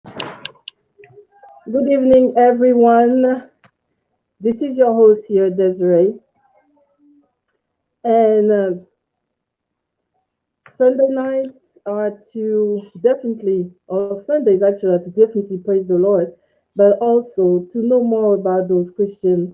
Good evening, everyone. This is your host here, Desiree. And Sunday nights are to definitely, or Sundays actually, are to definitely praise the Lord, but also to know more about those Christian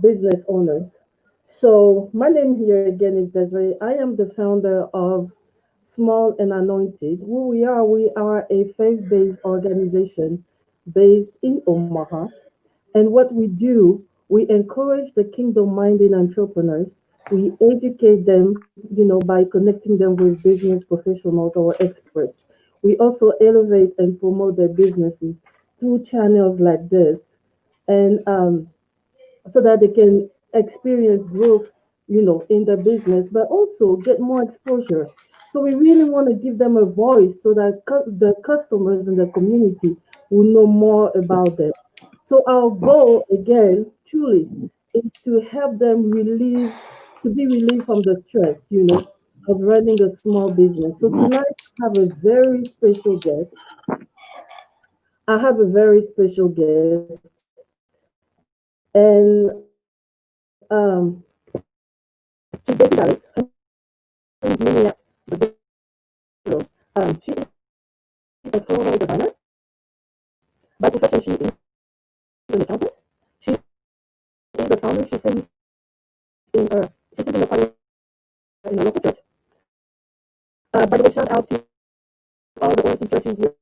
business owners. So, my name here again is Desiree. I am the founder of Small and Anointed. Who we are a faith based organization based in Omaha. And what we do, we encourage the kingdom minded entrepreneurs. We educate them, by connecting them with business professionals or experts. We also elevate and promote their businesses through channels like this. And so that they can experience growth, in their business, but also get more exposure. So we really want to give them a voice so that the customers in the community will know more about them. So our goal, again, truly, is to help them to be relieved from the stress, of running a small business. So tonight I have a very special guest. I have a very special guest, and she's based in Dallas. Her name is Miniat Badero. She is a floral designer. By profession, she is an accountant. She is a psalmist. She sings in the choir in a local church. By the way, shout out to all the OMC churches here,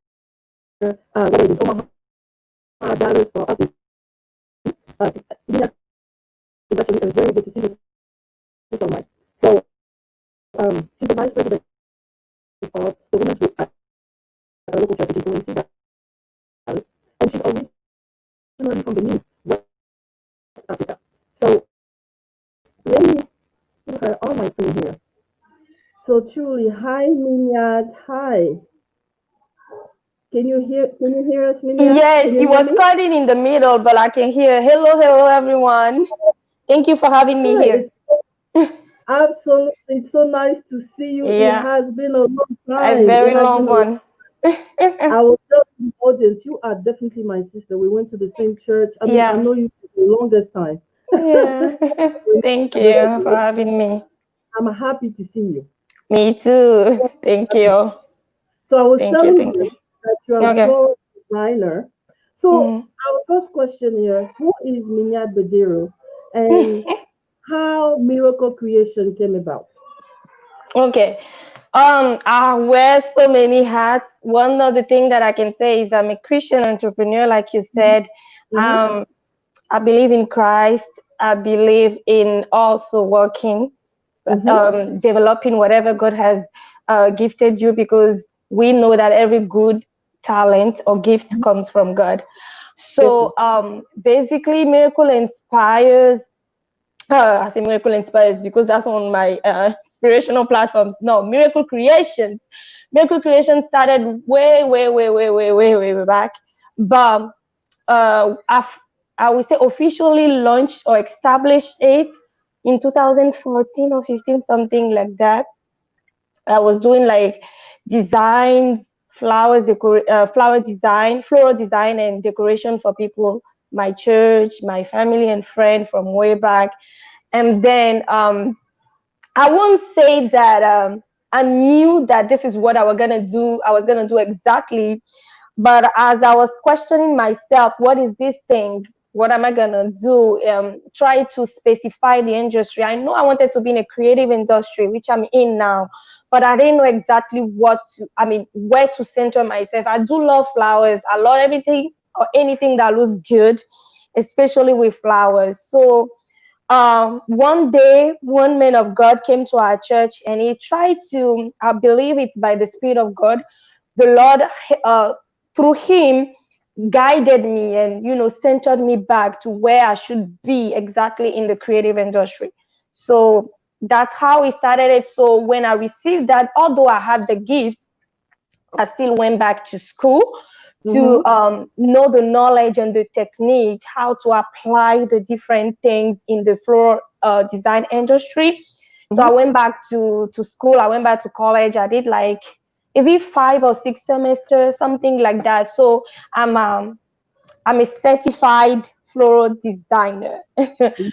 whether it is Omaha, Dallas, or Austin. Miniat is actually a very good sister of mine. So she's the vice president of the women's group at a local church, which is OMC Dallas. And she's originally from Benin, West Africa. So let me put her on my screen here. So truly, hi Miniat, hi. Can you hear us, Miniat? Yes, Can it you hear was me? cutting in the middle, but I can hear. Hello, hello, everyone. Thank you for having me Hi, here. it's absolutely it's so nice to see you. It Yeah, has been a long a time. It very has long been a long one. I will tell the audience, you are definitely my sister. We went to the same church. I mean, I Yeah, know you for the longest time. yeah. Thank you for having me. I'm happy to see you. Me too. Thank you. So I was Thank you. telling Thank you. you that you're a Okay. floral designer. So Mhm. our first question here, who is Minyat Badero and how miracle creation came about? Okay. I wear so many hats. One of the things that I can say is I'm a Christian entrepreneur, like you said. Mm-hmm. Um, I believe in Christ. I believe in also working, Mm-hmm. developing whatever God has gifted you, because we know that every good talent or gift comes from God. So Definitely. basically, Miracle inspires. I say Miracle inspires because that's on my inspirational platforms. No, Miracle Creations. Miracle Creations started way, way, way, way, way, way, way, way back. But I would say officially launched or established it in 2014 or 15, something like that. I was doing like designs, flower design, floral design, and decoration for people, my church, my family and friend from way back. And then I won't say that I knew that this is what I was gonna do. I was gonna do exactly, but as I was questioning myself, what is this thing? What am I gonna do? Try to specify the industry. I know I wanted to be in a creative industry, which I'm in now, but I didn't know exactly where to center myself. I do love flowers. I love everything or anything that looks good, especially with flowers. So one day, one man of God came to our church and he tried to, I believe it's by the Spirit of God, the Lord, uh, through him, guided me and, centered me back to where I should be exactly in the creative industry. So that's how we started it. So when I received that, although I had the gift, I still went back to school to Mm-hmm. know the knowledge and the technique, how to apply the different things in the floral design industry. So I Mm-hmm. went back to school. I went back to college. I did like is it 5 or 6 semesters, something like that. So I'm um, I'm a certified floral designer.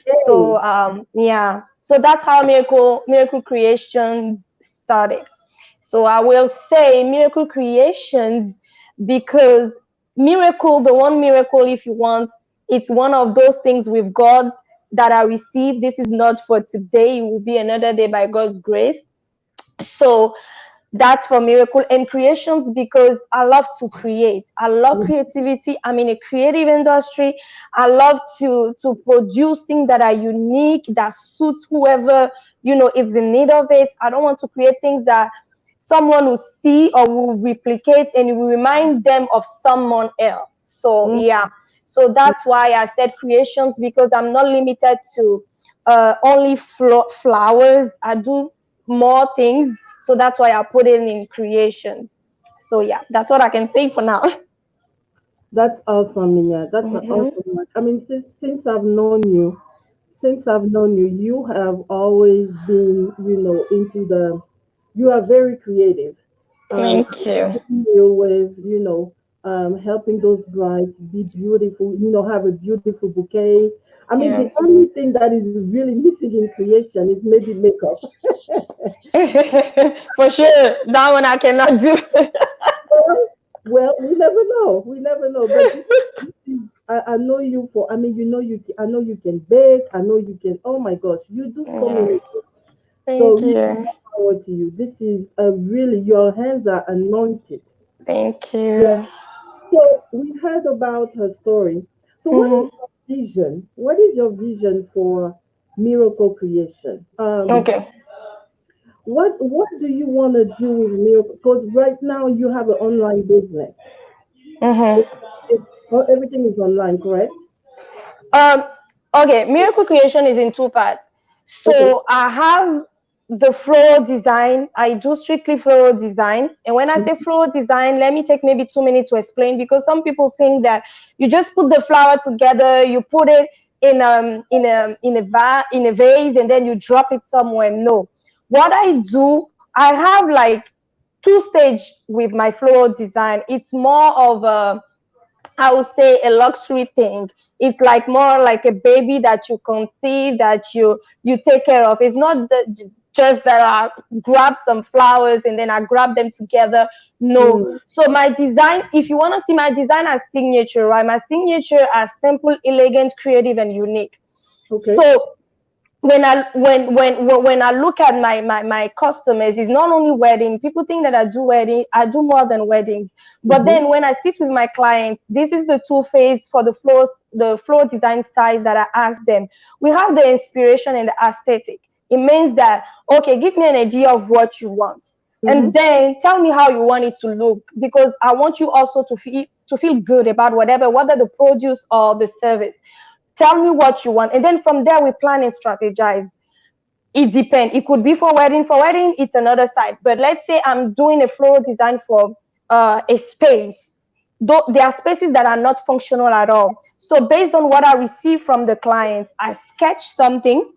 So Yay. yeah, so that's how Miracle Creations started. So I will say Miracle Creations because miracle, the one miracle, if you want, it's one of those things with God that I received. This is not for today, it will be another day by God's grace. So that's for miracle and creations because I love to create. I love creativity. I'm in a creative industry. I love to produce things that are unique, that suits whoever is in need of it. I don't want to create things that someone will see or will replicate and it will remind them of someone else. So Mm, yeah, so that's why I said creations because I'm not limited to only flowers. I do more things, so that's why I put it in creations. So yeah, that's what I can say for now. that's awesome, Minya. That's an Hmm. awesome one. I mean, since I've known you, you have always been, into you are very creative. Thank I've you. seen you with, helping those brides be beautiful, have a beautiful bouquet. I mean, the Yeah. only thing that is really missing in creation is maybe makeup. For sure, that one I cannot do. Well, we never know. We never know. But I know you for. I mean, I know you can bake. I know you can. Oh my gosh, you do so Yeah. many things. So Thank really, you. more power to you. This is really your hands are anointed. Thank Yeah. you. So we heard about her story. So what is Hmm. your vision? What is your vision for miracle creation? Okay. What do you want to do with miracle? Because right now you have an online business. Hmm. Everything is online, correct? Um, okay, miracle creation is in two parts. Okay. So I have the floral design. I do strictly floral design. And when I say Mhm. floral design, let me take maybe 2 minutes to explain because some people think that you just put the flower together, you put it in a vase, and then you drop it somewhere. No. What I do, I have like two stage with my floral design. It's more of a, I would say, a luxury thing. It's like more like a baby that you conceive, that you take care of. It's not just that I grab some flowers and then I grab them together. No. Mm, So my design, if you want to see my design as signature, right? My signature as simple, elegant, creative, and unique. okay. So when I look at my customers, it's not only wedding. People think that I do wedding. I do more than weddings. But Mm-hmm. then when I sit with my clients, this is the two phase for the floor design size that I ask them. We have the inspiration and the aesthetic. It means that, okay, give me an idea of what you want, and Mm-hmm. then tell me how you want it to look, because I want you also to feel good about whether the produce or the service. Tell me what you want, and then from there we plan and strategize. It depends. It could be for wedding. For wedding, it's another side. But let's say I'm doing a floral design for a space. Though there are spaces that are not functional at all. So based on what I receive from the client, I sketch something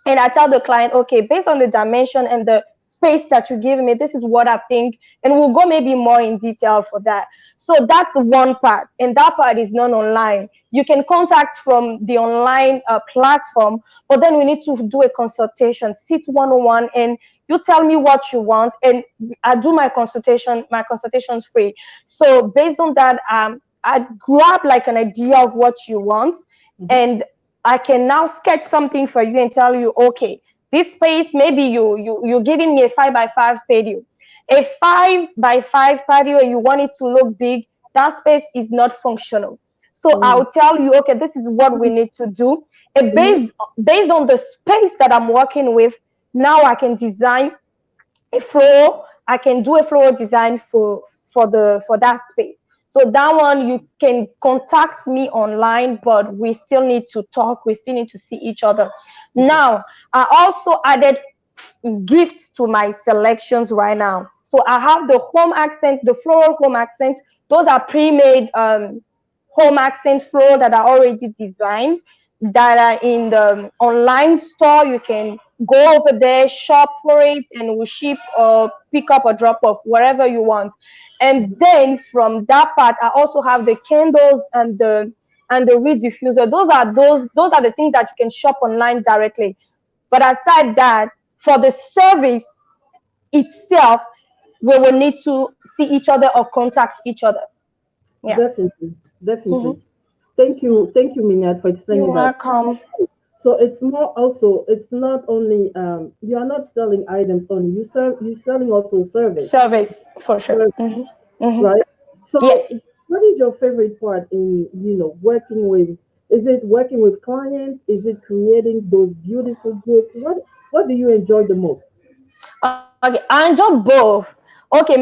and I tell the client, okay, based on the dimension and the space that you give me, this is what I think, and we'll go maybe more in detail for that. So that's one part, and that part is not online. You can contact from the online platform, but then we need to do a consultation, sit one-on-one, and you tell me what you want, and I do my consultation. My consultation's free. So based on that, I grab like an idea of what you want, Mm-hmm. and I can now sketch something for you and tell you, okay, this space, maybe you're giving me a 5 by 5 patio, a 5 by 5 patio, and you want it to look big. That space is not functional. So Mm-hmm. I'll tell you, okay, this is what we need to do. And based on the space that I'm working with, now I can design a floor. I can do a floor design for that space. So that one you can contact me online, but we still need to talk. We still need to see each other. Okay. Now, I also added gifts to my selections right now. So I have the home accent, the floral home accent. Those are pre-made home accent floral that are already designed. that are in the online store. You can go over there, shop for it, and we'll ship or pick up or drop off wherever you want. And then from that part, I also have the candles and the weed diffuser. Those are the things that you can shop online directly. But aside that, for the service itself, we will need to see each other or contact each other. Yeah. Definitely, definitely. Hmm. Thank you, Minyat, for You're explaining that. welcome. So it's more also, it's not only you are not selling items only. You're selling also service. Service for sure. Service, Hmm. right? Yes. So what is your favorite part in, working with, is it working with clients? Is it creating those beautiful goods? What do you enjoy the most? Okay, I enjoy both. Okay,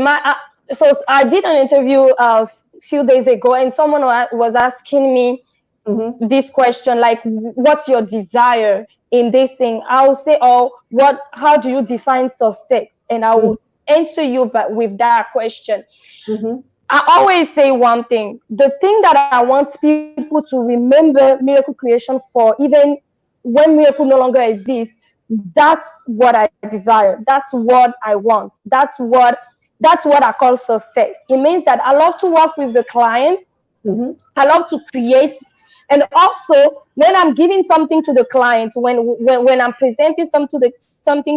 so I did an interview a few days ago, and someone was asking me Mm-hmm, this question, like, what's your desire in this thing? I'll say, oh, what? How do you define success? And I will answer you, but with that question. mm-hmm, I always say one thing. The thing that I want people to remember miracle creation for, even when miracle no longer exists, that's what I desire. That's what I want. That's what I call success. It means that I love to work with the client. mm-hmm. I love to create. And also, when I'm giving something to the client, when I'm presenting something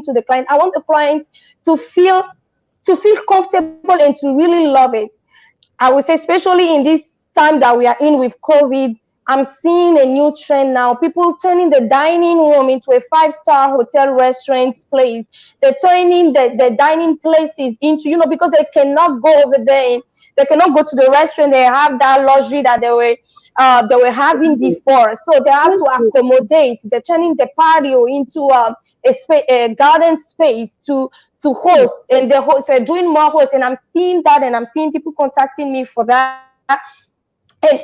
to the client, I want the client to feel comfortable and to really love it. I would say, especially in this time that we are in with COVID, I'm seeing a new trend now. People turning the dining room into a five-star hotel restaurant place. They're turning the dining places into, because they cannot go over there. They cannot go to the restaurant. They have that luxury that they were having before. So they have to accommodate. They're turning the patio into a garden space to host, and the hosts are doing more hosts, and I'm seeing that, and I'm seeing people contacting me for that,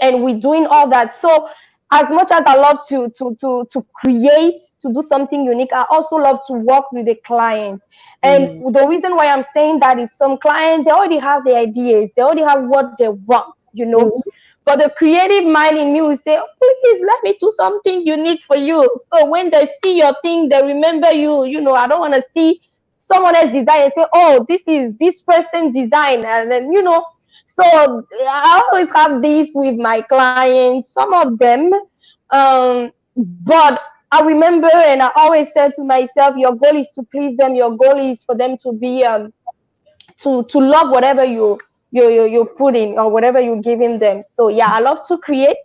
and we're doing all that. So as much as I love to create, to do something unique, I also love to work with the clients. And Mm-hmm. the reason why I'm saying that is some clients, they already have the ideas, they already have what they want. Mm-hmm. But the creative mind in me will say, oh, please let me do something unique for you. So when they see your thing, they remember you. I don't want to see someone else design and say, oh, this is this person's design. And then, so I always have this with my clients, some of them. But I remember, and I always said to myself, your goal is to please them. Your goal is for them to be to love whatever you put in or whatever you're giving them. So yeah, I love to create,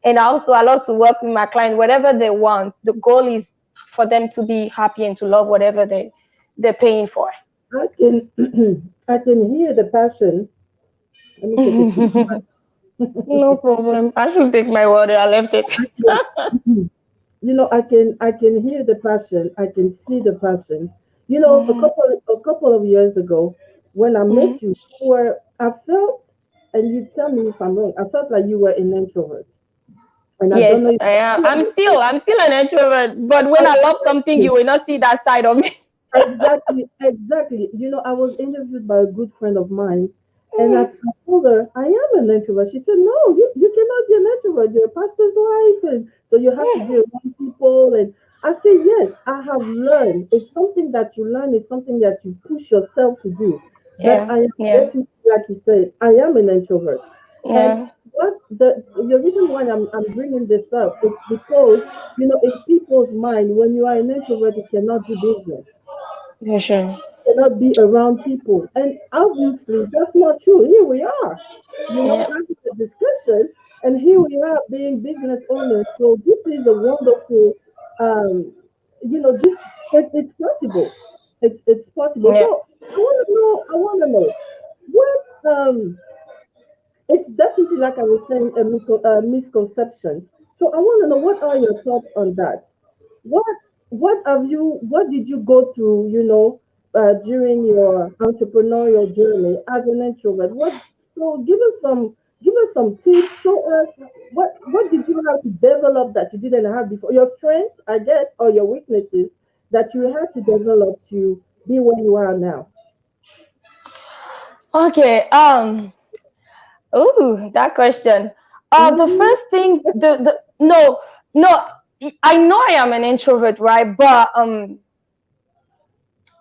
and also I love to work with my client. Whatever they want, the goal is for them to be happy and to love whatever they're paying for. I can I can hear the passion. Let me take a sip. No problem. I should take my water. I left it. I can hear the passion. I can see the passion. Mhm. A couple of years ago, when I Mhm. met you, I felt, and you tell me if I'm wrong. I felt like you were an introvert, and I don't Yes, know if I am. I'm still an introvert, but when I love something, exactly, you will not see that side of me. exactly, exactly. I was interviewed by a good friend of mine, and I told her I am an introvert. She said, "No, you cannot be an introvert. You're a pastor's wife, and so you have to be around people." And I say, "Yes, I have learned. It's something that you learn. It's something that you push yourself to do." But Yeah, I am yeah, definitely, like you said, I am an introvert. And yeah, what the reason why I'm bringing this up is because in people's mind, when you are an introvert, you cannot do business, for sure. cannot be around people. And obviously, that's not true. Here we are, Yeah, having a discussion, and here we are being business owners. So this is a wonderful, um, this it's possible. It's possible. yeah. So I want to know. I want to know what it's definitely, like I was saying, a misconception. So I want to know, what are your thoughts on that? What what did you go through, during your entrepreneurial journey as an introvert? So give us some tips. Show us what did you have to develop that you didn't have before? Your strengths, I guess, or your weaknesses that you had to develop to be where you are now. Okay. Oh, that question. The Mhm. first thing, the no, no. I know I am an introvert, right? But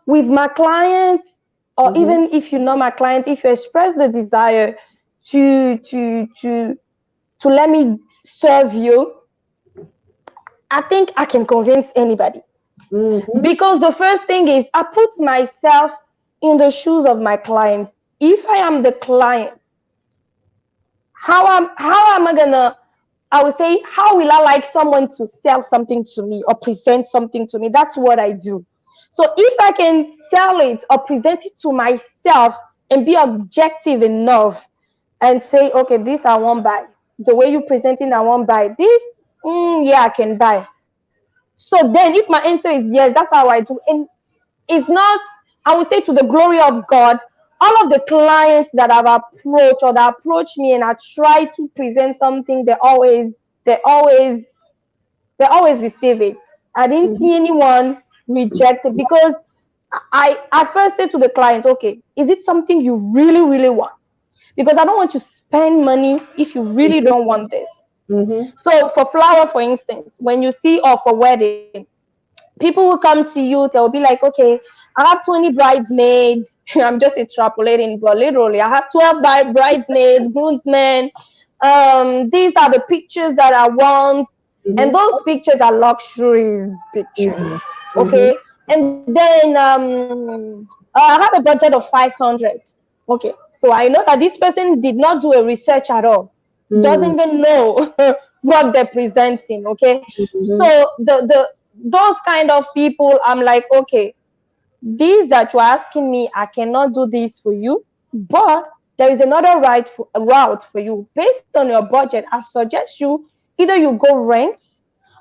with my clients, or Mm-hmm. even if you're not my client, if you express the desire to to to to let me serve you, I think I can convince anybody. Mm-hmm. Because the first thing is I put myself in the shoes of my client. If I am the client, how am I gonna, I would say, how will I like someone to sell something to me or present something to me? That's what I do. So if I can sell it or present it to myself and be objective enough and say, okay, this I won't buy. The way you presenting, I won't buy this. Yeah, I can buy. So then if my answer is yes, that's how I do. And it's not, I would say, to the glory of God. All of the clients that I've approached or that approach me and I try to present something, they always they always receive it. I didn't see Mm-hmm. anyone reject it, because I first say to the client, okay, is it something you really, really want? Because I don't want to spend money if you really don't want this. Mm-hmm. So for flower, for instance, when you see, or for wedding, people will come to you, they'll be like, okay, I have 20 bridesmaids. I'm just extrapolating, but literally I have 12 bridesmaids, groomsmen. These are the pictures that I want. And Mm-hmm. those pictures are luxuries pictures. Mm-hmm. Mm-hmm. Okay. And then I have a budget of 500. Okay. So I know that this person did not do a research at all, doesn't even know what they're presenting. Okay. So Mm-hmm. the those kind of people, I'm like, okay, this that you're asking me, I cannot do this for you, but there is another route for you based on your budget. I suggest you either you go rent,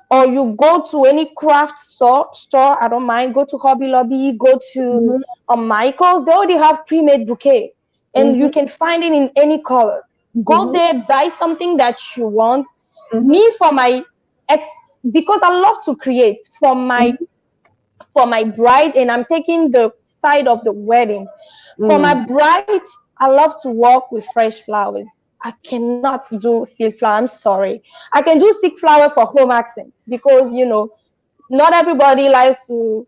or you go to any craft store. I don't mind. Go to Hobby Lobby, go to Mm-hmm. Michael's. They already have pre-made bouquet, and you Mm-hmm. can find it in any color. Go Mm-hmm. there, buy something that you want. Mm-hmm. Me, for my ex, because I love to create for my bride, and I'm taking the side of the weddings. For my Mm-hmm. bride, I love to work with fresh flowers. I cannot do silk flower. I'm sorry. I can do silk flower for home accents, because not everybody likes to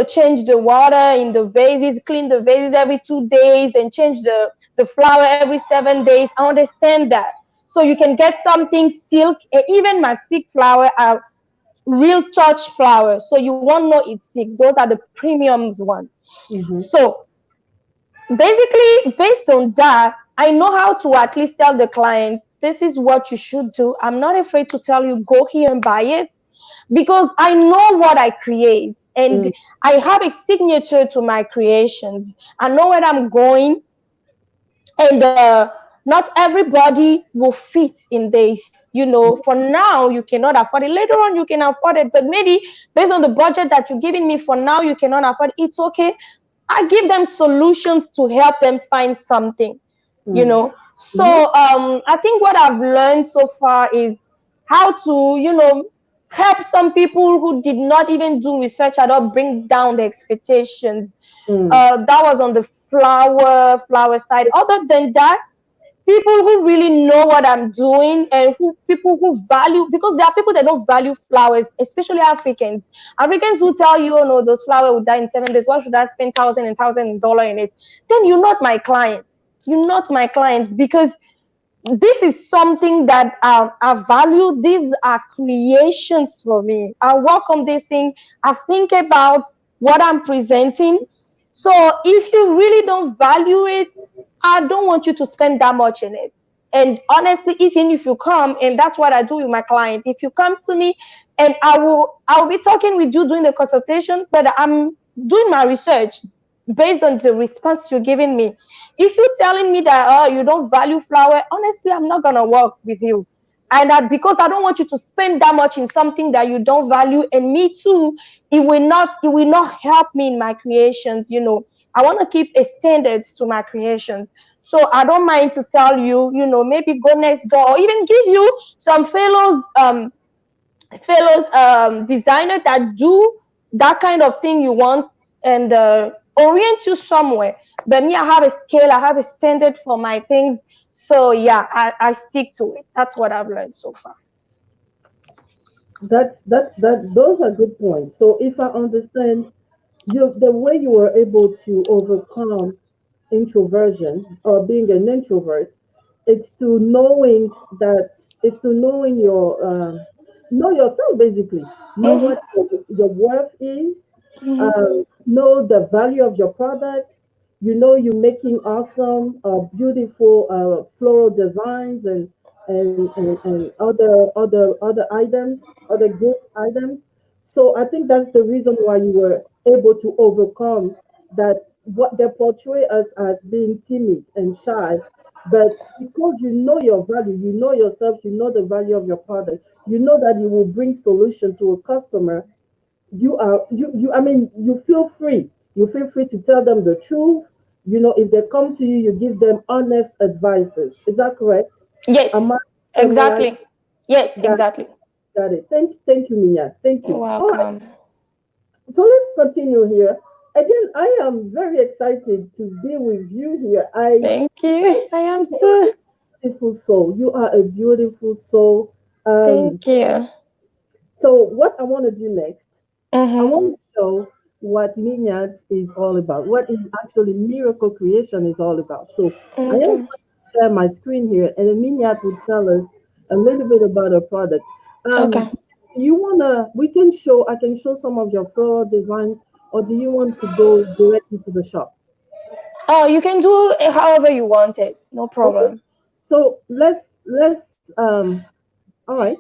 change the water in the vases, clean the vases every 2 days, and change the flower every 7 days. I understand that. So you can get something silk, and even my silk flower are real touch flowers, so you won't know it's sick. Those are the premiums one. Mm-hmm. So basically, based on that, I know how to at least tell the clients, this is what you should do. I'm not afraid to tell you, go here and buy it, because I know what I create, and I have a signature to my creations. I know where I'm going, and not everybody will fit in this. For now you cannot afford it, later on you can afford it, but maybe based on the budget that you're giving me for now, you cannot afford it. It's okay. I give them solutions to help them find something. So Mm-hmm. I think what I've learned so far is how to help some people who did not even do research at all, bring down the expectations. Mm-hmm. That was on the flower side. Other than that, people who really know what I'm doing, and people who value, because there are people that don't value flowers, especially Africans. Africans who tell you, oh no, those flowers will die in 7 days. Why should I spend thousand and thousand dollar in it? Then you're not my client. You're not my client, because this is something that I value. These are creations for me. I work on this thing. I think about what I'm presenting. So if you really don't value it, I don't want you to spend that much in it. And honestly, even if you come, and that's what I do with my client, if you come to me, and I will be talking with you during the consultation, but I'm doing my research based on the response you're giving me. If you're telling me that, oh, you don't value flower, honestly, I'm not gonna work with you. And that, because I don't want you to spend that much in something that you don't value. And me too, it will not help me in my creations. I want to keep a standard to my creations. So I don't mind to tell you, maybe go next door, or even give you some fellows designer that do that kind of thing you want, and orient you somewhere. But me, I have a scale, I have a standard for my things. So yeah, I stick to it. That's what I've learned so far. That those are good points. So if I understand you, the way you were able to overcome introversion or being an introvert, it's to knowing that it's to knowing your know yourself basically, know Mm-hmm. what your worth is, Mm-hmm. know the value of your products. You know you're making awesome, beautiful floral designs and other items, other gift items. So I think that's the reason why you were able to overcome that what they portray us as being timid and shy, but because you know your value, you know yourself, you know the value of your product, you know that you will bring solution to a customer. You I mean, you feel free. You feel free to tell them the truth. You know, if they come to you, you give them honest advices. Is that correct? Am Yes, I summarize? exactly. Yes, Got exactly. got it. Thank you, Minya. Thank you. All right. Welcome. So let's continue here. Again, I am very excited to be with you here. Thank you. I am You are too. a beautiful soul. You are a beautiful soul. Um, Thank you. so what I want to do next, I Mm-hmm. want to show what Minyat is all about, what is actually miracle creation is all about. So I am going Okay. to share my screen here, and then Minyat will tell us a little bit about our products. Okay. You wanna? We can show. I can show some of your floral designs, or do you want to go directly to the shop? Oh, you can do it however you want it. No Okay. problem. So let's all right.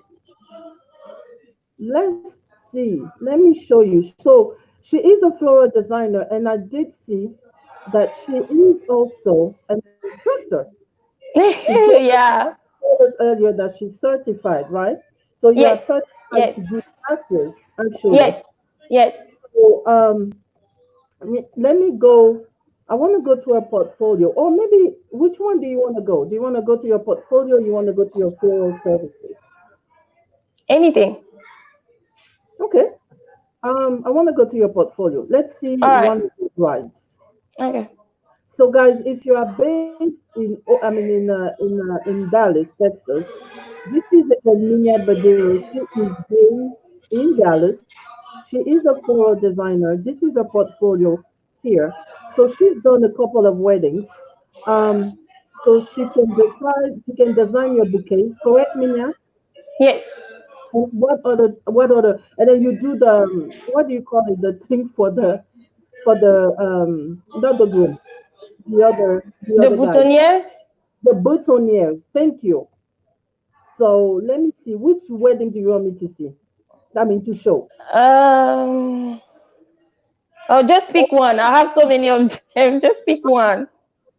Let's see. Let me show you. So she is a floral designer, and I did see that she is also an instructor. Yeah. She told us earlier that she's certified, right? So you are Yes. certified Yes. to give classes, actually. Yes. Yes. So let me go. I want to go to a portfolio, or maybe which one do you want to go? Do you want to go to your portfolio? Or you want to go to your floral services? Anything. Okay. I want to go to your portfolio. Let's see All right. one of the rides. Okay. So, guys, if you are based in, I mean, in Dallas, Texas, this is Emilia Badero. She is based in Dallas. She is a floral designer. This is her portfolio here. So she's done a couple of weddings. Um, so she can decide. She can design your bouquets. Correct, Minya? Yes. And what other? What other? And then you do the what do you call it? The thing for the not the groom, the The other guy, boutonnieres. the boutonnieres. Thank you. So let me see. Which wedding do you want me to see? I mean to show. Um. Oh, just pick one. I have so many of them. Just pick one.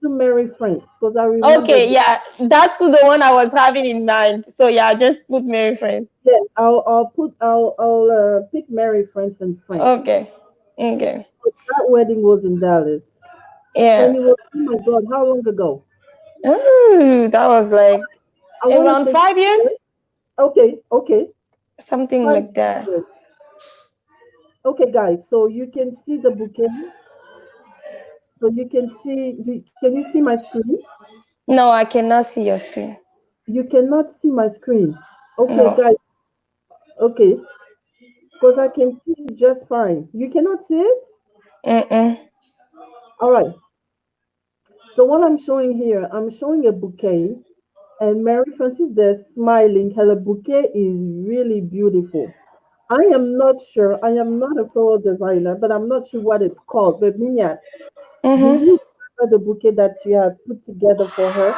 To marry friends, because I remember. Okay. Yeah. That's the one I was having in mind. So yeah, just put Mary friends. Yes, I'll pick marry friends and friends. Okay. Okay. So that wedding was in Dallas, and Yeah. it was, oh my God, how long ago? Ooh, that was like I want to around say 5 years, 6 years. Okay, okay, something five like six that. years. Okay, guys. So you can see the bouquet. So you can see. Can you see my screen? No, I cannot see your screen. You cannot see my screen. Okay, No. guys. Okay, because I can see it just fine. You cannot see it? Mm-mm. All right. So what I'm showing here, I'm showing a bouquet, and Mary Frances there smiling. Her bouquet is really beautiful. I am not sure. I am not a floral designer, but I'm not sure what it's called. But Minyat, do Mm-hmm. you remember the bouquet that you have put together for her?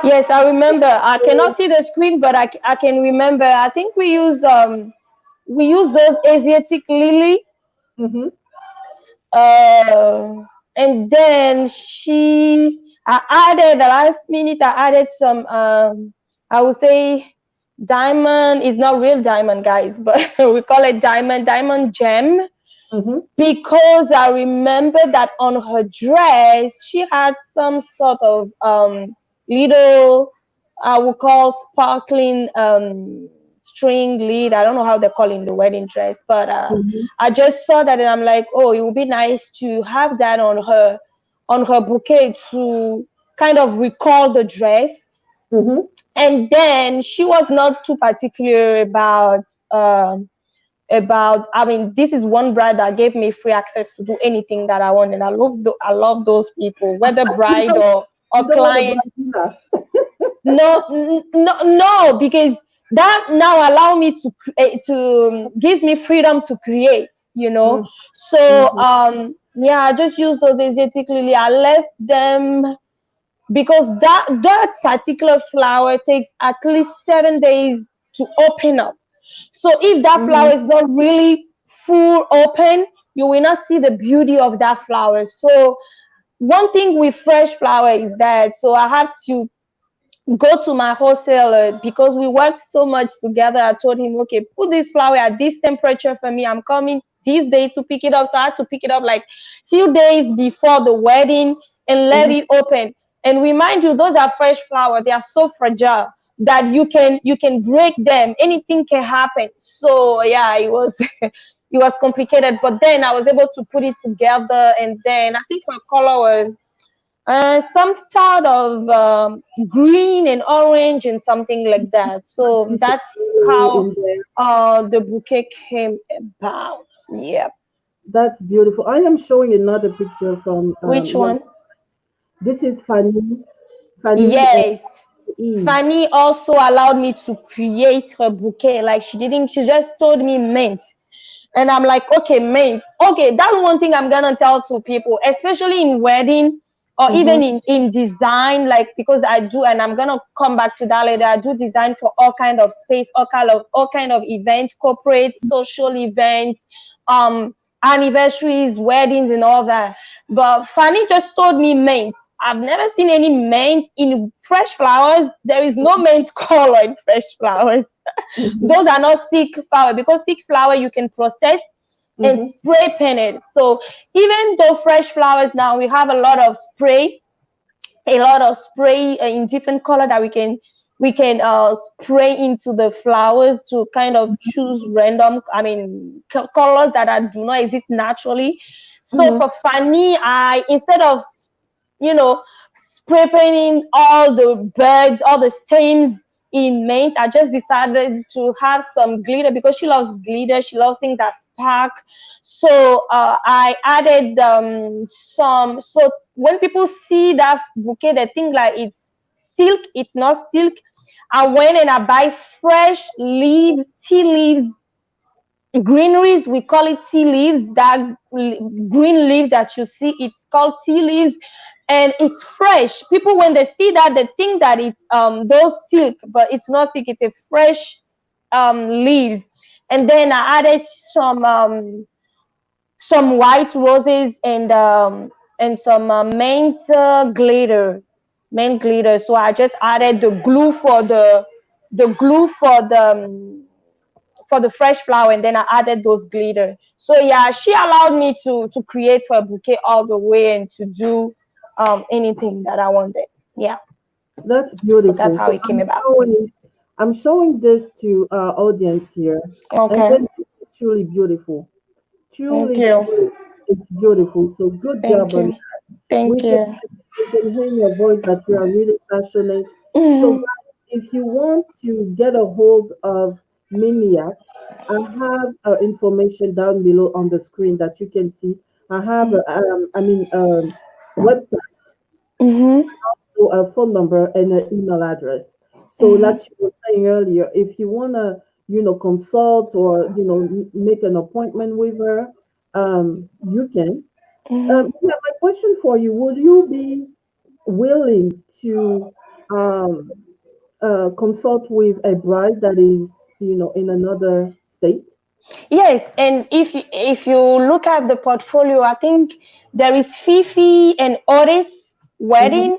Yes, I remember. I cannot see the screen, but I can remember. I think we use those Asiatic lily. Mm-hmm. Uh, and then I added the last minute. I added some. I would say diamond is not real diamond, guys, but we call it diamond gem, Mm-hmm. because I remember that on her dress she had some sort of little, I would call sparkling string lead. I don't know how they call it in the wedding dress, but Mm-hmm. I just saw that and I'm like, oh, it would be nice to have that on her bouquet to kind of recall the dress. Mm-hmm. And then she was not too particular about about, I mean, this is one bride that gave me free access to do anything that I want, and I love those people, whether You bride don't, or you don't want to client. buy villa. No, no, because that now allow me to gives me freedom to create, you know. Mm, So mhm, yeah, I just use those aesthetically. I left them because that particular flower takes at least 7 days to open up. So if that flower mhm, is not really full open, you will not see the beauty of that flower. So one thing with fresh flower is that, so I have to go to my wholesaler because we work so much together. I told him, okay, put this flower at this temperature for me. I'm coming this day to pick it up. So I had to pick it up like few days before the wedding and let mhm. it open. And remind you, those are fresh flowers. They are so fragile that you can break them. Anything can happen. So yeah, it was it was complicated. But then I was able to put it together, and then I think her color was some sort of green and orange and something like that. So This that's yellow how in there. the bouquet came about. Yeah. That's beautiful. I am showing another picture from Which your. one? This is Fanny, Fanny Yes. Eve. Fanny also allowed me to create her bouquet. Like she didn't, she just told me mint. And I'm like, okay, mint. Okay, that's one thing I'm gonna tell to people, especially in wedding or Mm-hmm, even in design, like because I do, and I'm gonna come back to that later. I do design for all kind of space, all kind of events, corporate, social events, um, anniversaries, weddings, and all that. But Fanny just told me mint. I've never seen any mint in fresh flowers. There is no mint color in fresh flowers. mm-hmm, Those are not silk flower, because silk flower you can process and mm-hmm, spray paint it. So even though fresh flowers now we have a lot of spray in different color that we can spray into the flowers to kind of choose random, I mean, colors that do not exist naturally. So mm-hmm. for Fanny, I, instead of you know spray painting all the birds, all the stems in mint, I just decided to have some glitter because she loves glitter, she loves things that spark. So I added some. So when people see that bouquet, they think like it's silk. It's not silk. I went and I buy fresh leaves, tea leaves, greeneries. We call it tea leaves. That green leaves that you see, it's called tea leaves, and it's fresh. People, when they see that, they think that it's those silk, but it's not silk. It's a fresh leaves. And then I added some white roses and some mint glitter. So I just added the glue for the fresh flower, and then I added those glitter. So yeah, she allowed me to create her bouquet all the way and to do anything that I wanted. Yeah. That's So that's beautiful. how So it came about. I'm showing this to our audience here, and Okay. then it's truly beautiful. Thank Truly, you. truly, it's beautiful. So good job Thank on you. that. Thank you. We can hear in your voice that you are really passionate. So, Mhm. guys, if you want to get a hold of Miniat, I have information down below on the screen that you can see. I have website, Mhm. so a phone number and an email address. So, like Mhm. you were saying earlier, if you wanna, consult or make an appointment with her, you can. Mhm. Yeah, my question for you: would you be willing to um, consult with a bride that is, in another state? Yes, and if you look at the portfolio, I think there is Fifi and Otis Mm-hmm. wedding.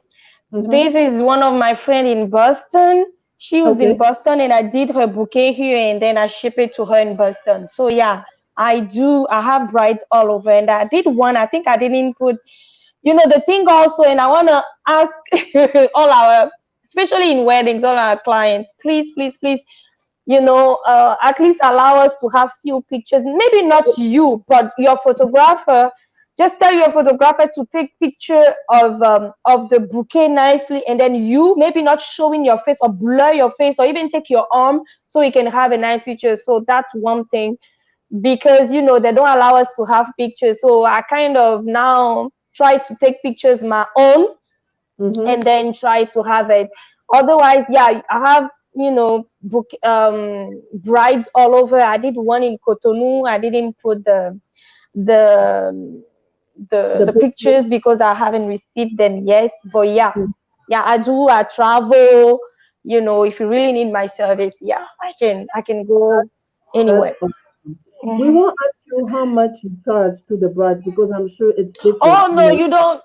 Mm-hmm. This is one of my friend in Boston. She was in Okay. Boston, and I did her bouquet here, and then I ship it to her in Boston. So yeah, I do. I have brides all over, and I did one. I think I didn't put, the thing also, and I want to ask all our, especially in weddings, all our clients, please, please, please, at least allow us to have few pictures. Maybe not you, but your photographer. just tell your photographer to take picture of the bouquet nicely, and then you maybe not showing your face or blur your face or even take your arm so we can have a nice picture. So that's one thing, because they don't allow us to have pictures. So I kind of now try to take pictures my own and Mm-hmm. then try to have it. Otherwise, yeah, I have book brides all over. I did one in Cotonou. I didn't put the The the picture. pictures because I haven't received them yet. But yeah, yeah, I do. I travel. If you really need my service, yeah, I can go anywhere. That's awesome. We Mhm. won't ask you how much you charge to the brides because I'm sure it's different. Oh no, you don't.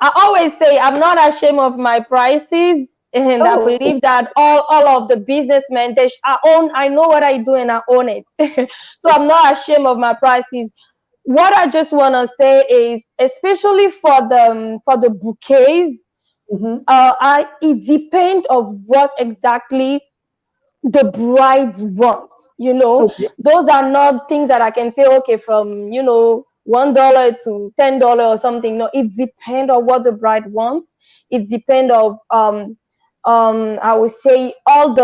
I always say I'm not ashamed of my prices, and I Oh, believe that all of the businessmen I own. I know what I do, and I own it. So I'm not ashamed of my prices. What I just want to say is, especially for the bouquets, mm-hmm. I it depends of what exactly the brides wants. Okay. Those are not things that I can say, okay, from $1 to $10 or something. No, it depends on what the bride wants. It depends of I would say all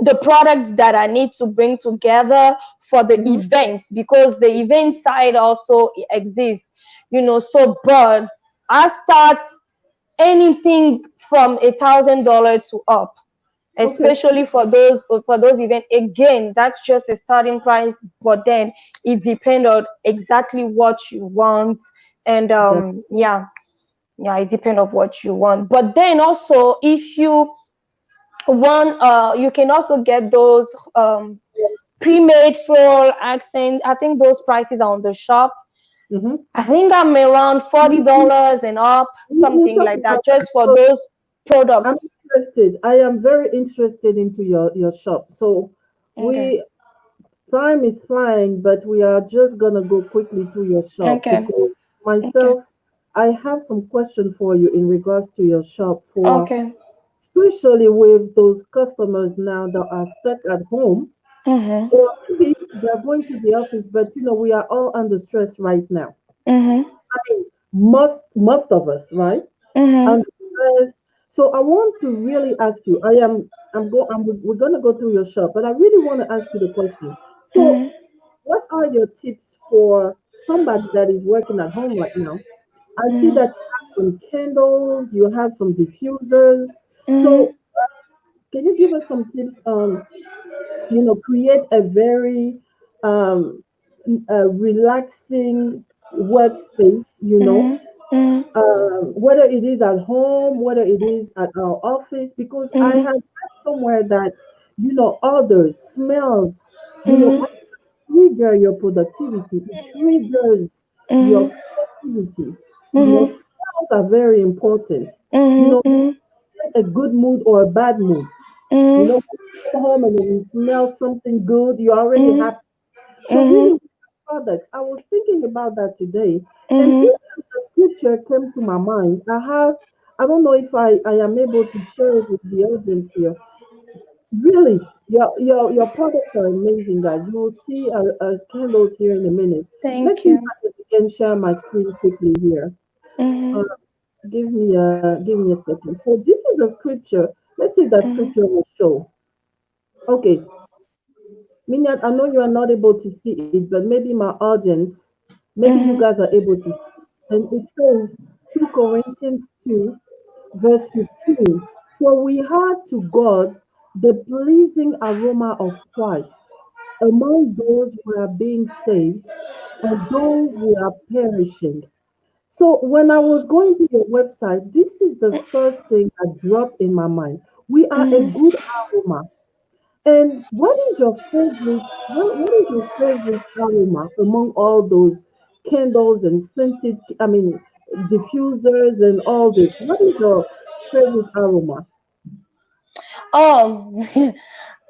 the products that I need to bring together for the Mm-hmm. events, because the event side also exists. So but I start anything from $1,000 to up, Okay. especially for those events. Again, that's just a starting price, but then it depends on exactly what you want. And That, yeah, it depends on what you want. But then also, if you want, you can also get those pre-made floral accent. I think those prices are on the shop. mm-hmm. I think I'm around $40 and up, We'll something talk like that, about that just for because those I'm products. interested. I am very interested into your shop. So Okay. we time is flying, but we are just gonna go quickly to your shop Okay. because Okay. myself, I have some question for you in regards to your shop for Okay. especially with those customers now that are stuck at home Mhm. or maybe they're going to the office, but we are all under stress right now. Mhm. I mean, most of us, right? Mhm. Under stress. So I want to really ask you. We're gonna go through your shop, but I really want to ask you the question. So, Mhm. what are your tips for somebody that is working at home right now? I see Mhm. that you have some candles, you have some diffusers. So, Mhm. can you give us some tips on create a very um, relaxing workspace, Mhm. Mhm. whether it is at home, whether it is at our office, because I have Mhm. read somewhere that, odors, smells, Mhm. trigger your productivity, it triggers your Mhm. creativity. Mhm. Smells are very important. You Mhm. know, Mhm. a good mood or a bad mood. Mhm. When you come home and then you smell something good, you're already Mhm. happy. So really, Mhm. with products, I was thinking about that today, and Mhm. even the scripture came to my mind. I don't know if I am able to share it with the audience here. Really, your products are amazing, guys. You will see candles here in a minute. Let's Thank see if you. I can share my screen quickly here. Uh, Mhm. give me a second. So this is a scripture. Let's see if that Mhm. scripture will show. Okay, Minyan, I know you are not able to see it, but maybe my audience, maybe you Mhm. guys are able to see it. And it says 2 Corinthians 2, verse 15. For we had to God the pleasing aroma of Christ among those who are being saved and those who are perishing. So when I was going to your website, this is the first thing that dropped in my mind. We are a Mhm. good aroma. And what is your favorite aroma among all those candles and diffusers and all this? What is your favorite aroma? Oh,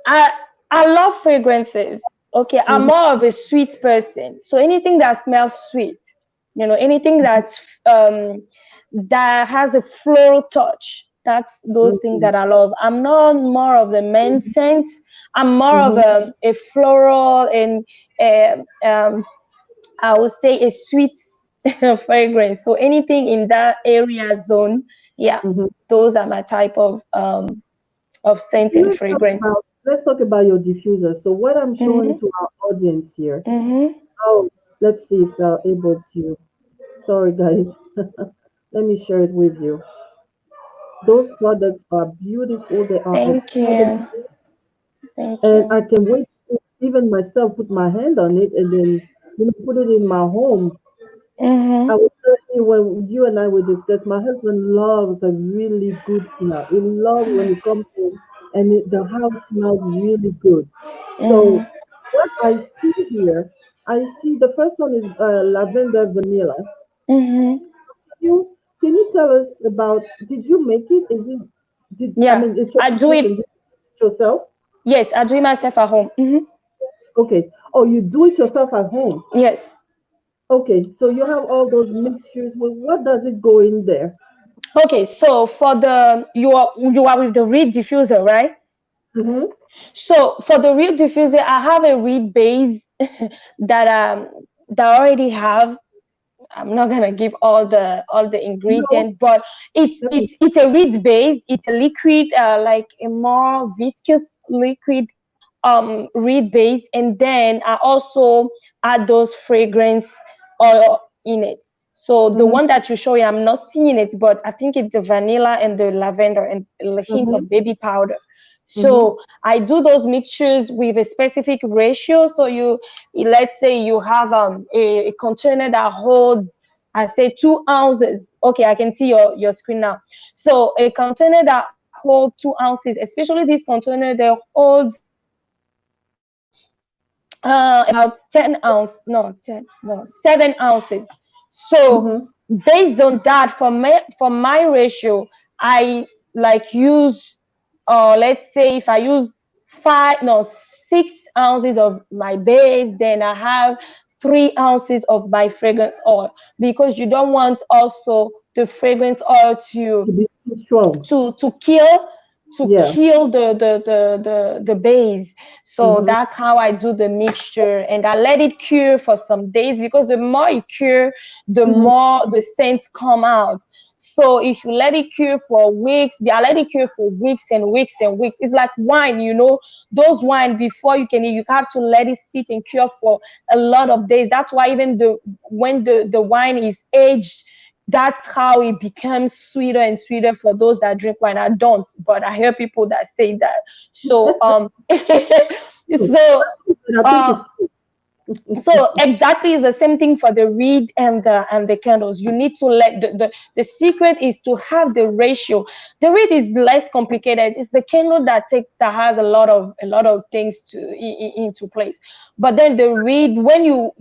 I I love fragrances. Okay, I'm Mm-hmm, more of a sweet person. So anything that smells sweet, anything that has a floral touch. That's those things mm-hmm, that I love. I'm not more of the men scents. I'm more of mm-hmm, a floral and I would say a sweet fragrance. So anything in that area zone, yeah, Mm-hmm. those are my type of So scent and fragrance. let's talk about your diffuser. So what I'm showing Mm-hmm. to our audience here. Mm-hmm. Oh, let's see if they're able to. Sorry, guys. Let me share it with you. Those products are beautiful. They are Thank you. affordable, Thank and I you. can wait to even myself put my hand on it and then put it in my home. I Mm-hmm. was certainly when you and I would discuss. My husband loves a really good smell. He loves when he comes home and the house smells really good. So Mm-hmm. what I see here, I see the first one is lavender vanilla. Mm-hmm. Can you tell us about? Did you make it? Is it? Did I Yeah, mean it's your I do creation? it. Did you make it yourself? Yes, I do it myself at home. Mm-hmm. Okay. Oh, you do it yourself at home. Yes. Okay. So you have all those mixtures. Well, what does it go in there? Okay, so for the you are with the reed diffuser, right? Mm-hmm. So for the reed diffuser, I have a reed base that I already have. I'm not gonna give all the No. ingredients, but it's Let me. it's it's a reed base. It's a liquid, like a more viscous liquid, reed base, and then I also add those fragrance oil in it. So the Mm-hmm. one that you show you, I'm not seeing it, but I think it's the vanilla and the lavender and a hint Mm-hmm. of baby powder. Mm-hmm. So I do those mixtures with a specific ratio. So let's say you have a container that holds, I say 2 ounces. Okay, I can see your screen now. So a container that holds 2 ounces, especially this container, they hold about 10 ounce, no, 10, no, 7 ounces. So Mm-hmm. based on that, for my ratio, I like use, let's say if I use 6 ounces of my base, then I have 3 ounces of my fragrance oil, because you don't want also the fragrance oil To be too strong. to kill to Yeah. kill the base. So Mm-hmm. that's how I do the mixture, and I let it cure for some days, because the more it cure, the Mm-hmm. more the scents come out. So if you let it cure for weeks, I let it cure for weeks and weeks and weeks. It's like wine, those wine, before you have to let it sit and cure for a lot of days. That's why even when the wine is aged, that's how it becomes sweeter and sweeter for those that drink wine. I don't, but I hear people that say that. So so I think uh it's true. so exactly is the same thing for the reed and the candles. You need to let the secret is to have the ratio. The reed is less complicated. It's the candle that has a lot of things into place. But then the reed, when you're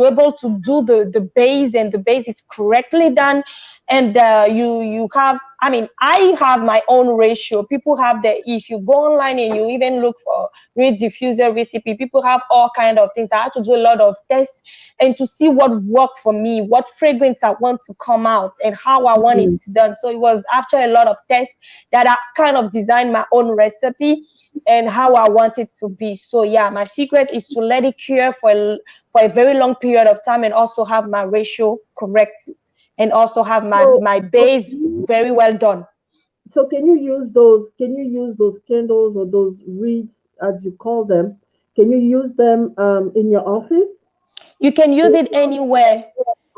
able to do the base, and the base is correctly done, and you have, I mean, I have my own ratio. People have if you go online and you even look for reed diffuser recipe, people have all kind of things. I had to do a lot of tests and to see what worked for me, what fragrance I want to come out, and how I want it Mm. done. So it was after a lot of tests that I kind of designed my own recipe and how I want it to be. So yeah, my secret is to let it cure for a very long period of time, and also have my ratio correct, and also have my So, my so base very well done. can you use those? Can you use those candles or those reeds, as you call them? Can you use them in your office? You can use it anywhere.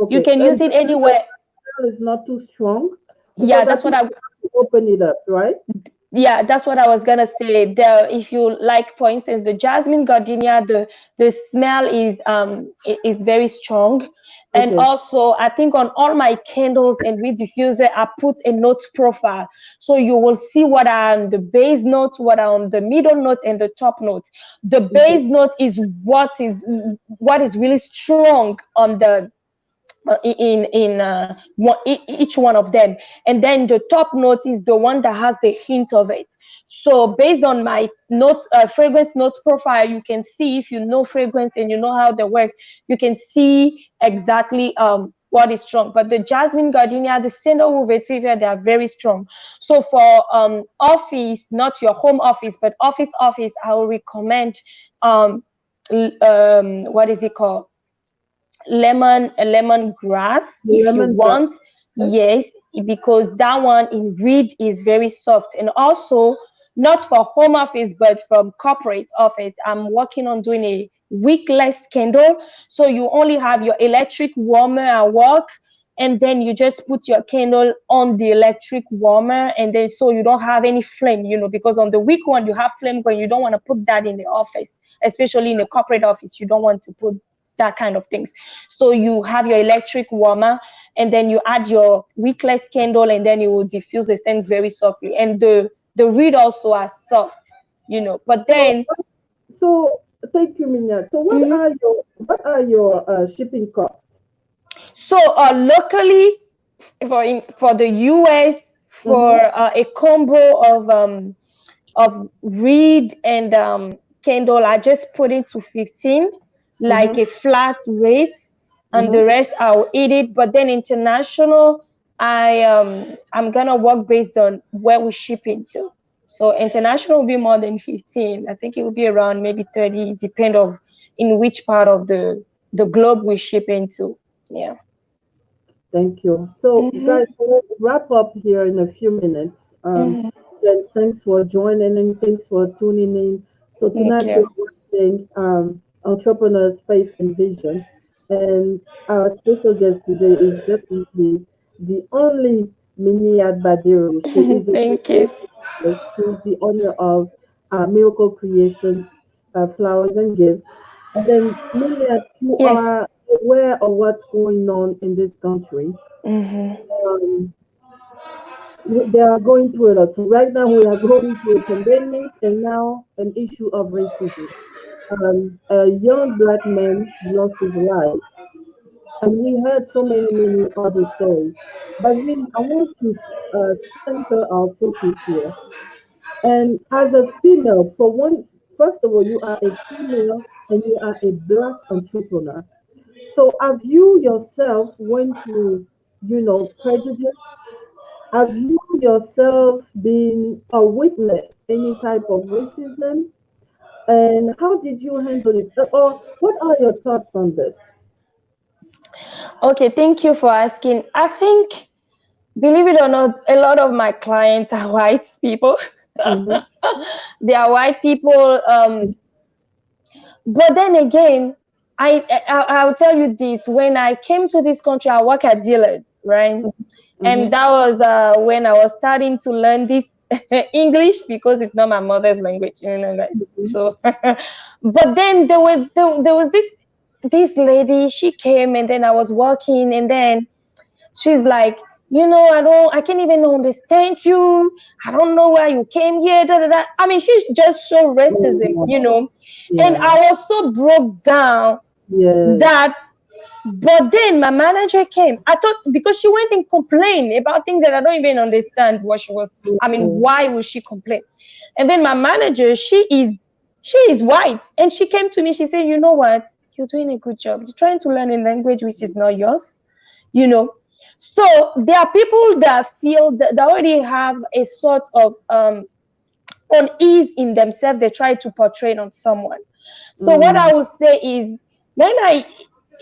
You Okay, can and use it make sure that anywhere. the smell is not too strong Yeah, because I that's what think I you have to open it up, right? yeah, that's what I was gonna say. If you like, for instance, the jasmine gardenia, the smell is very strong, and Okay, also I think on all my candles and weed diffuser, I put a note profile, so you will see what are on the base note, what are on the middle note, and the top note. The okay. base note is what is really strong on the in each one of them, and then the top note is the one that has the hint of it. So based on my notes, fragrance notes profile, you can see, if you know fragrance and you know how they work, you can see exactly what is strong. But the jasmine gardenia, the sandalwood vetiver, they are very strong. So for office, not your home office, but office, I will recommend what is it called, lemon grass if you Lemongrass. want. Yes, because that one in reed is very soft. And also, not for home office but from corporate office, I'm working on doing a wickless candle. So you only have your electric warmer at work, and then you just put your candle on the electric warmer, and then so you don't have any flame, because on the wick one you have flame going. You don't want to put that in the office, especially in a corporate office. You don't want to put that kind of things. So you have your electric warmer, and then you add your wickless candle, and then it will diffuse the scent very softly. And the reed also are soft. But So, then, so thank you, Minya. So, mhm. what are your shipping costs? So locally, for the US, for Mm-hmm. a combo of reed and candle, I just put it to 15, like Mm-hmm. a flat rate, and the Mm-hmm. rest I'll eat it. But then international, I'm gonna work based on where we ship into. So international will be more than 15. I think it will be around maybe 30, depend of in which part of the globe we ship into. Yeah. Thank you. So, Mm-hmm. guys, we'll wrap up here in a few minutes. Mm-hmm. Friends, thanks for joining in. Thanks for tuning in. So, Thank tonight we're you. watching Entrepreneurs, Faith, and Vision. And our special guest today is definitely the only Miniat Badiru. She is a Thank you. creative artist. She is the owner of Miracle Creations, Flowers and Gifts. And then, Miniat, you Yes. are aware of what's going on in this country. Mm-hmm. um, they are going through a lot. So right now we are going through a pandemic and now an issue of racism. A young black man lost his life, and we heard so many other stories. But really, I want to center our focus here. And as a female, for one, first of all, you are a female and you are a black entrepreneur. So have you yourself went through, prejudice? Have you yourself been a witness any type of racism? And how did you handle it? Or what are your thoughts on this? Okay, thank you for asking. I think, believe it or not, a lot of my clients are white people. Mm-hmm. They are white people. But then again, I'll tell you this. When I came to this country, I work at dealers, right? And Mm-hmm. that was when I was starting to learn this English, because it's not my mother's language, that. So, but then there was this lady. She came, and then I was walking, and then she's like, I can't even understand you. I don't know why you came here. Da, da, da. I mean, she's just so racism. And Yeah. I was so broke down Yes. that, but then my manager came. I thought, because she went and complained about things that I don't even understand what she was. I mean, Mm-hmm. why would she complain? And then my manager, she is white, and she came to me. She said, "You know what? You're doing a good job. You're trying to learn a language which is not yours, you know." So there are people that feel that already have a sort of unease in themselves. They try to portray it on someone. So what Mm-hmm. I would say is, when I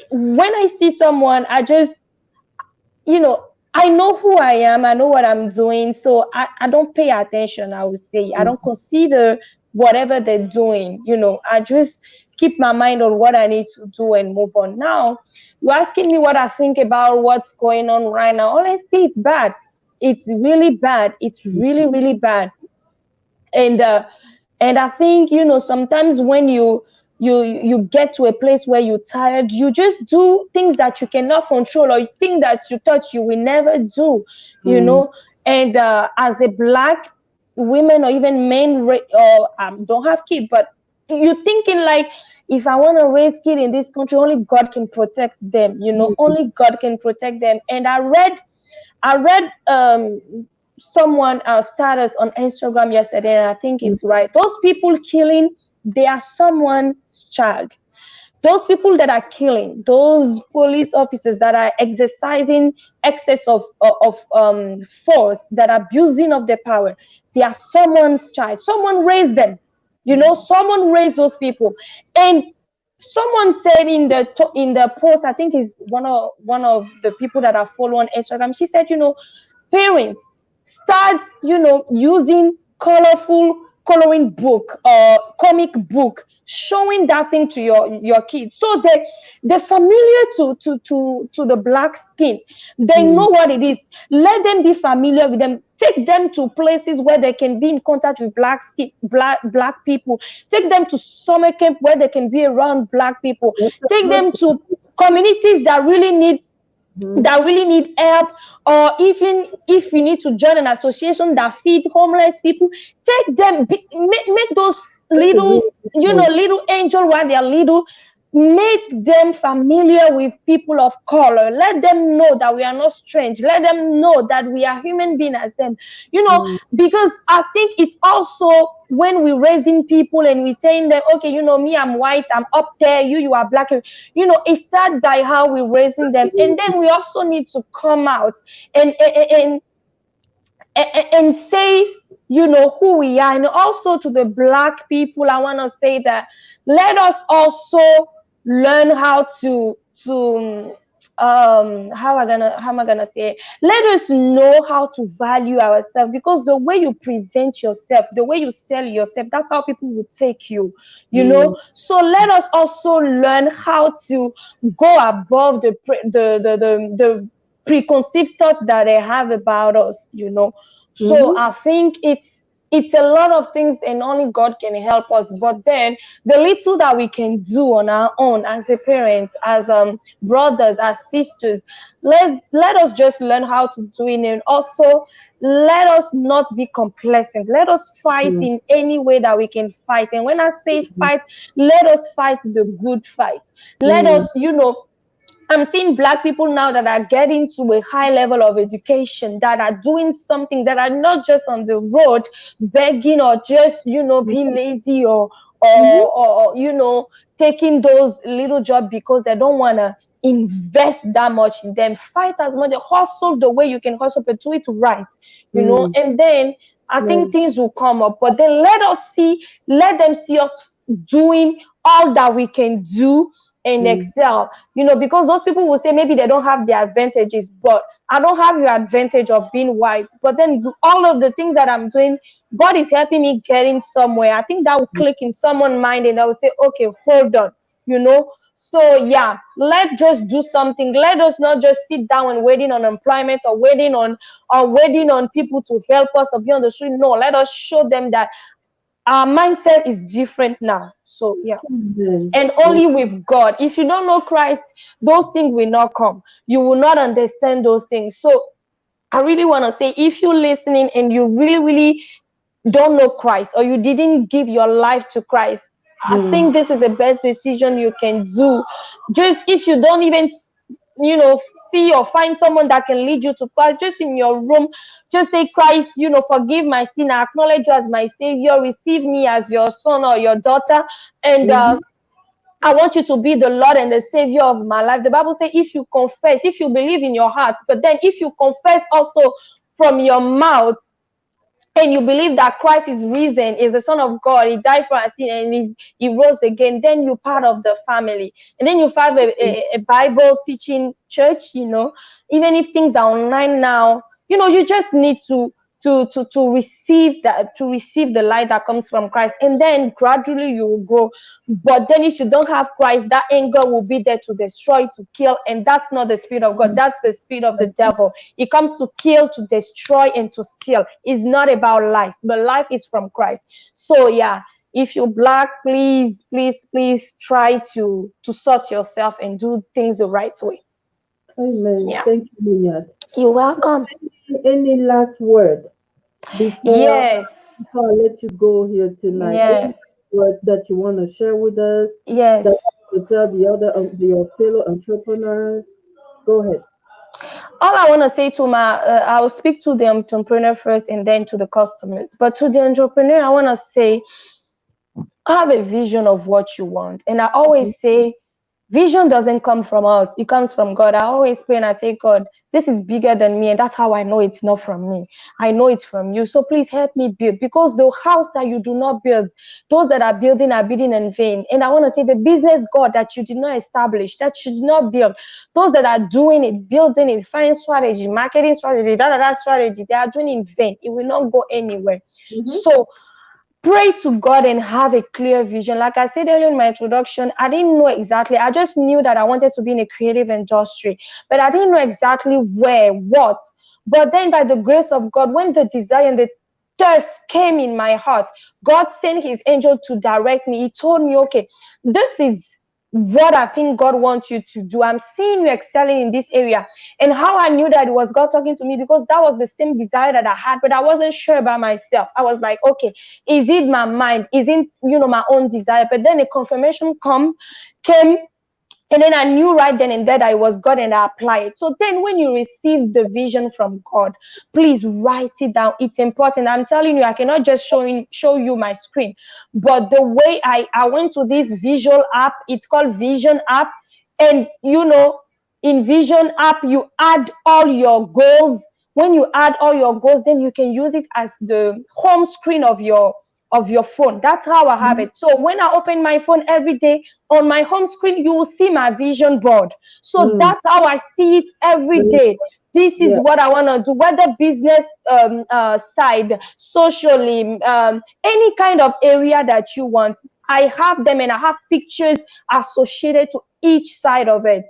when I see someone, I just, I know who I am, I know what I'm doing, so I don't pay attention. I would say I don't consider whatever they're doing. I just keep my mind on what I need to do and move on. Now, you're asking me what I think about what's going on right now. Honestly, it's bad. It's really bad. It's really, really bad. And uh and I think, sometimes when you get to a place where you're tired, you just do things that you cannot control, or things that you thought you will never do you Mm-hmm. know and as a black women, or even men, or don't have kids, but you're thinking like, if I want to raise kids in this country, only God can protect them. Only God can protect them. And I read someone status on Instagram yesterday, and I think it's right. Those people killing, they are someone's child. Those people that are killing, those police officers that are exercising excess of force, that are abusing of their power, they are someone's child. Someone raised them. Someone raised those people, and Someone said in the post, I think is one of the people that I follow on Instagram. She said, parents start, using colorful coloring book or comic book, showing that thing to your kids, so they're familiar to the black skin. They Mm. know what it is. Let them be familiar with them. Take them to places where they can be in contact with black people. Take them to summer camp where they can be around black people. That's a Take good them one. to communities Mhm. that really need help, or even if you need to join an association that feed homeless people, take them, make those That's a little, really good point. little angel while they're little. Make them familiar with people of color. Let them know that we are not strange. Let them know that we are human beings as them. Mm. Because I think it's also when we're raising people and we telling them, okay, me, I'm white, I'm up there, you are black. It starts by how we're raising them, and then we also need to come out and and say, who we are. And also to the black people, I want to say that let us also learn how to how am I gonna say it? Let us know how to value ourselves, because the way you present yourself, the way you sell yourself, that's how people will take you. Mm. So let us also learn how to go above the preconceived thoughts that they have about us. So Mhm. I think it's a lot of things, and only God can help us. But then the little that we can do on our own as a parent, as brothers, as sisters, let us just learn how to do it. And also let us not be complacent. Let us fight Mm. in any way that we can fight. And when I say Mhm. fight, let us fight the good fight. Let us, Mm. I'm seeing black people now that are getting to a high level of education, that are doing something, that are not just on the road begging, or just, being lazy, Mhm. or taking those little jobs because they don't want to invest that much in them. Fight as much, hustle the way you can hustle, but do it right. Mm. And then I think Right. things will come up. But then let them see us doing all that we can do and Mm. excel. Because those people will say maybe they don't have the advantages, but I don't have your advantage of being white. But then all of the things that I'm doing, God is helping me getting somewhere. I think that will click in someone's mind, and I will say, okay, hold on. So yeah, let's just do something. Let us not just sit down and waiting on employment, or waiting on people to help us, or be on the street. No, let us show them that our mindset is different now. So yeah, Amen. and only with God. If you don't know Christ, those things will not come. You will not understand those things. So I really want to say, if you're listening and you really, really don't know Christ, or you didn't give your life to Christ, I Mm. think this is the best decision you can do. Just if you don't even see or find someone that can lead you to Christ, just in your room, just say, Christ, forgive my sin, I acknowledge you as my savior, receive me as your son or your daughter, and Mhm. I want you to be the Lord and the Savior of my life. The Bible says, if you confess, if you believe in your heart, but then if you confess also from your mouth, and you believe that Christ is risen, is the Son of God, He died for our sin, and he rose again, then you're part of the family. And then you find a Bible teaching church, even if things are online now, you just need to receive that, to receive the light that comes from Christ, and then gradually you will grow. But then if you don't have Christ, that anger will be there to destroy, to kill, and that's not the spirit of God. That's the spirit of the That's devil. It comes to kill, to destroy, and to steal. It's not about life, but life is from Christ. So yeah, if you're black, please, please, please try to sort yourself and do things the right way. Amen. Yeah, Thank you, Lillian. you're So, welcome. any last word before Yes, before I let you go here tonight? Any yes, last word that you want to share with us yes. that you tell the other your fellow entrepreneurs? Go ahead. All I want to say to I will speak to the entrepreneur first and then to the customers. But to the entrepreneur, I want to say, have a vision of what you want. And I always say, Vision doesn't come from us, it comes from God. I always pray and I say, God, this is bigger than me, and that's how I know it's not from me. I know it's from you. So please help me build, because the house that you do not build, those that are building in vain. And I want to say, the business, God, that you did not establish, that you did not build, those that are doing it, building it, finance strategy, marketing strategy, strategy, they are doing in vain. It will not go anywhere. So pray to God and have a clear vision. Like I said earlier in my introduction, I didn't know exactly. I just knew that I wanted to be in a creative industry, but I didn't know exactly where, what. But then by the grace of God, when the desire and the thirst came in my heart, God sent his angel to direct me. He told me, okay, this is what I think God wants you to do. I'm seeing you excelling in this area. And how I knew that it was God talking to me, because that was the same desire that I had, but I wasn't sure about myself. I was like, okay, is it my mind? Is it, my own desire? But then a confirmation came, and then I knew right then and there that it was God, and I applied it. So then when you receive the vision from God, please write it down. It's important. I'm telling you, I cannot just show you my screen. But the way I went to this visual app, it's called Vision app. And in Vision app, you add all your goals. When you add all your goals, then you can use it as the home screen of your phone. That's how I have it. So when I open my phone every day, on my home screen, you will see my vision board. So that's how I see it every day. This is Yeah. what I want to do, whether business side, socially, any kind of area that you want. I have them, and I have pictures associated to each side of it.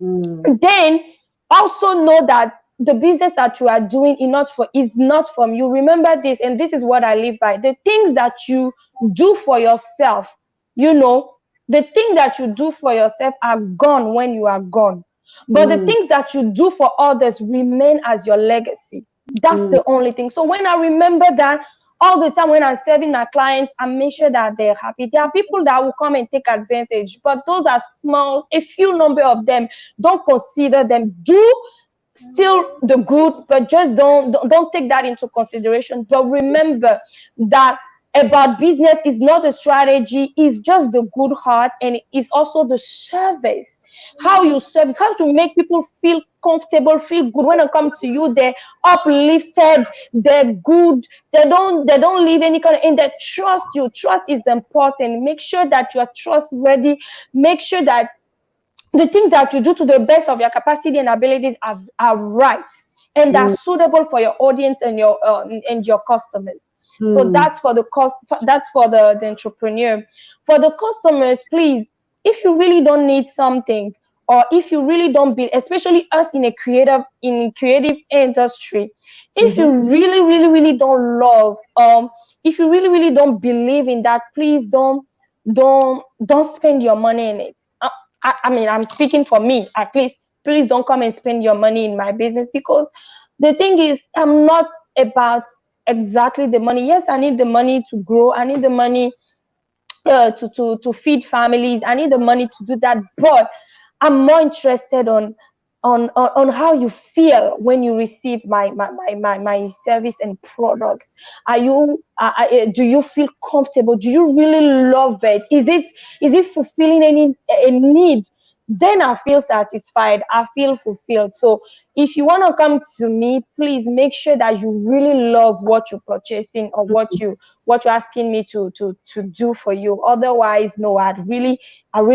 Then also know that the business that you are doing is not from you. Remember this, and this is what I live by. The things that you do for yourself, the thing that you do for yourself are gone when you are gone. But the things that you do for others remain as your legacy. That's the only thing. So when I remember that, all the time when I'm serving my clients, I make sure that they're happy. There are people that will come and take advantage, but those are small, a few number of them. Don't consider them. Do still the good, but just don't take that into consideration. But remember that about business is not a strategy, it's just the good heart, and it's also the service. How you service, how to make people feel comfortable, feel good. When they come to you, they're uplifted, they're good, they don't leave any kind of, and they trust you. Trust is important. Make sure that you're trustworthy. Make sure that the things that you do to the best of your capacity and abilities are right, and are suitable for your audience and your customers. So that's for the cost. That's for the entrepreneur. For the customers, please, if you really don't need something, or if you really don't be, especially us in creative industry, if you really really really don't love, if you really really don't believe in that, please don't spend your money in it. I mean, I'm speaking for me, at least. Please don't come and spend your money in my business, because the thing is, I'm not about exactly the money. Yes, I need the money to grow. I need the money to feed families. I need the money to do that, but I'm more interested on how you feel when you receive my service and product. Do you feel comfortable? Do you really love it? Is it fulfilling a need? Then I feel satisfied, I feel fulfilled. So if you want to come to me, please make sure that you really love what you're purchasing, or what you're asking me to do for you. Otherwise, no, I really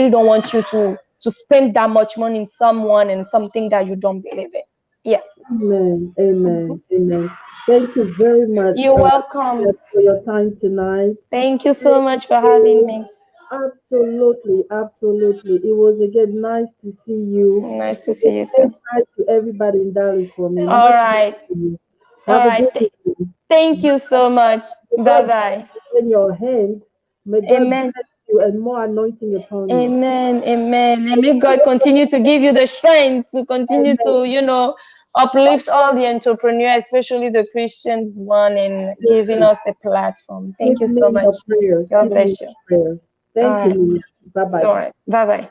don't want you to spend that much money in someone and something that you don't believe in. Yeah. Amen. Amen. Amen. Thank you very much You're welcome. for your time tonight. Thank you so Thank much for having you. me. Absolutely. Absolutely. It was again nice to see you. Nice to Say see you too. hi to everybody in Dallas for me. All Much love right. to you. All Have a right. good evening. Thank you so much. May Bye God bye. in your hands. May God Amen. bless you and more anointing upon you. Amen. Amen. And may God continue to give you the strength to continue Amen. to, uplift all the entrepreneurs, especially the Christians one, and giving Listen, us a platform. Thank keep you me so in much. your prayers. God Keep me in bless you. your prayers. All Thank you, right. Mia. Bye bye. All right. Bye bye.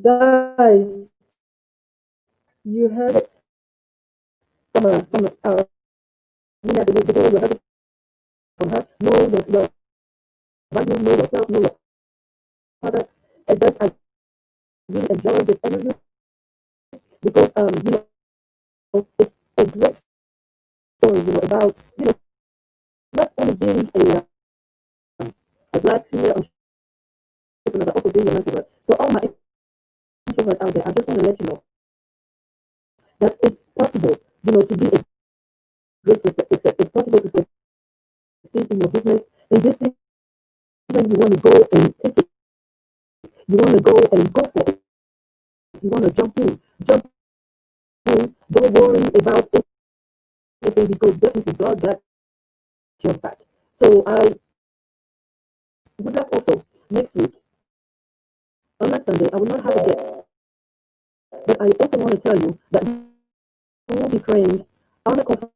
Guys, you heard it from Mia, the way you heard it from her. Know your value, know yourself, know your purpose. products, and that I really enjoy this interview because it's a great story, about not only being a black female entrepreneur, but also being an introvert. So all my introvert out there, I just want to let you know that it's possible, to be a great success. It's possible to succeed in your business. In this season, you want to go and take it. You want to go and go for it. You want to jump in. Jump in. Don't worry about anything because definitely God got your back. So I would like also next week, on that Sunday, I will not have a guest. But I also want to tell you that we will be praying on the conference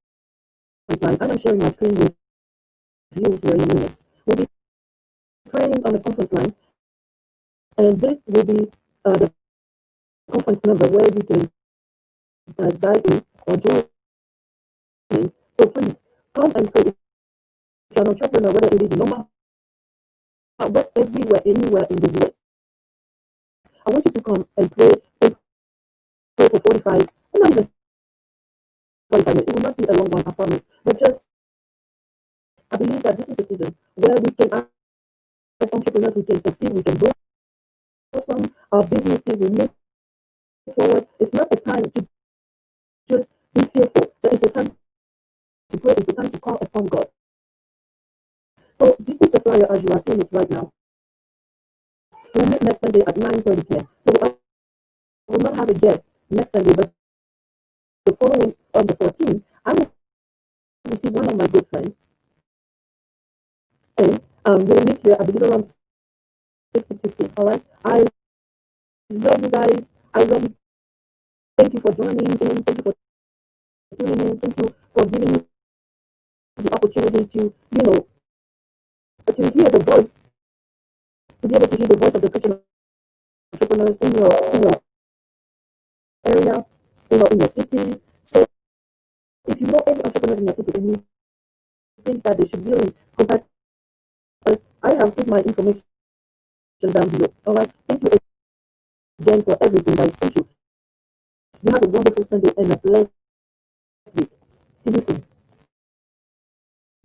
line. I am sharing my screen with you here in a minute. We'll be praying on the conference line, and this will be the conference number where you can dial in or join in. So please come and pray. If you're an entrepreneur, whether it is in Loma, but everywhere, anywhere in the US, I want you to come and pray for 45, not even 45 minutes. It will not be a long one, I promise. But just, I believe that this is the season where we can, as entrepreneurs, we can succeed, we can grow some our businesses, we move forward. It's not the time to just be fearful, but it's the time to pray, it's the time to call upon God. So this is the flyer as you are seeing it right now. We'll meet next Sunday at 9:30 p.m. So I will not have a guest next Sunday, but the following on the 14th, I will receive one of my good friends, and we'll meet here, I believe, around 6:15. All right. I love you guys. I love you. Thank you for joining in. Thank you for tuning in. Thank you for giving me the opportunity to, to hear the voice, to be able to hear the voice of the Christian entrepreneurs in your area, in your city. So if you know any entrepreneurs in your city and you think that they should really contact us, I have put my information down below. All right. Thank you again for everything, guys. Thank you. You have a wonderful Sunday and a blessed week. See you soon.